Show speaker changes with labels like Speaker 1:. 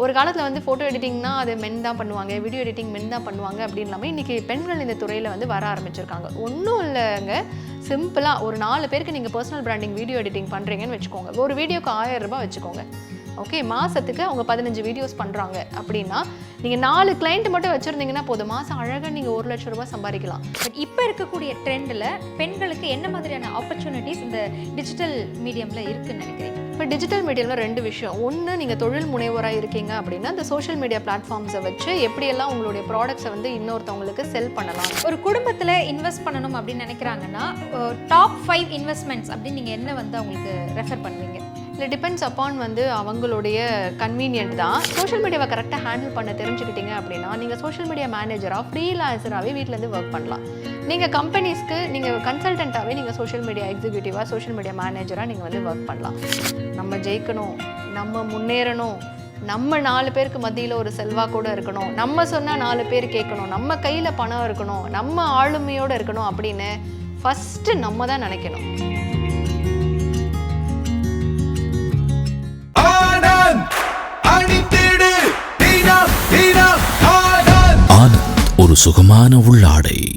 Speaker 1: ஒரு காலத்தில் வந்து ஃபோட்டோ எடிட்டிங்னா அது மென் தான் பண்ணுவாங்க, வீடியோ எடிட்டிங் மென் தான் பண்ணுவாங்க அப்படின்னு இல்லாமல் இன்றைக்கி பெண்கள் இந்த துறையில் வந்து வர ஆரம்பிச்சிருக்காங்க. ஒன்றும் இல்லைங்க, சிம்பிளாக ஒரு 4 பேருக்கு நீங்கள் பர்சனல் பிராண்டிங் வீடியோ எடிட்டிங் பண்ணுறீங்கன்னு வச்சுக்கோங்க. ஒரு வீடியோக்கு 1000 ரூபாய் வச்சுக்கோங்க. ஓகே, மாதத்துக்கு அவங்க 15 வீடியோஸ் பண்ணுறாங்க அப்படின்னா நீங்கள் 4 கிளைண்ட் மட்டும் வச்சுருந்தீங்கன்னா போதும், மாதம் அழகாக நீங்கள் 1 லட்சம் ரூபாய் சம்பாதிக்கலாம்.
Speaker 2: பட் இப்போ இருக்கக்கூடிய ட்ரெண்டில் பெண்களுக்கு என்ன மாதிரியான ஆப்பர்ச்சுனிட்டிஸ் இந்த டிஜிட்டல் மீடியமில் இருக்குன்னு நினைக்கிறீங்க?
Speaker 1: இப்போ டிஜிட்டல் மீடியமில் 2 விஷயம். ஒன்று, நீங்கள் தொழில் முனைவோராக இருக்கீங்க அப்படின்னா இந்த சோஷியல் மீடியா பிளாட்ஃபார்ம்ஸை வச்சு எப்படியெல்லாம் உங்களுடைய ப்ராடக்ட்ஸை வந்து இன்னொருத்தவங்களுக்கு செல் பண்ணலாம்.
Speaker 2: ஒரு குடும்பத்தில் இன்வெஸ்ட் பண்ணணும் அப்படின்னு நினைக்கிறாங்கன்னா டாப் 5 இன்வெஸ்ட்மெண்ட்ஸ் அப்படின்னு நீங்கள் என்ன வந்து அவங்களுக்கு ரெஃபர் பண்ணுவீங்க?
Speaker 1: இல்லை, டிபெண்ட்ஸ் அப்பான் வந்து அவங்களுடைய கன்வீனியன்ட் தான். சோஷியல் மீடியாவை கரெக்டாக ஹேண்டில் பண்ண தெரிஞ்சுக்கிட்டீங்க அப்படின்னா நீங்கள் சோஷியல் மீடியா மேனேஜராக ஃப்ரீலான்சராகவே வீட்டிலேருந்து ஒர்க் பண்ணலாம். நீங்கள் கம்பெனிஸ்க்கு நீங்கள் கன்சல்டண்ட்டாகவே நீங்கள் சோஷியல் மீடியா எக்ஸிக்யூட்டிவாக சோஷியல் மீடியா மேனேஜராக நீங்கள் வந்து ஒர்க் பண்ணலாம். நம்ம ஜெயிக்கணும், நம்ம முன்னேறணும், நம்ம 4 பேருக்கு மத்தியில் ஒரு செல்வாக்கோடு இருக்கணும், நம்ம சொன்னால் 4 பேர் கேட்கணும், நம்ம கையில் பணம் இருக்கணும், நம்ம ஆளுமையோடு இருக்கணும் அப்படின்னு ஃபஸ்ட்டு நம்ம தான் நினைக்கணும்.
Speaker 3: ஆனந்த், ஒரு சுகமான உள்ளாடை.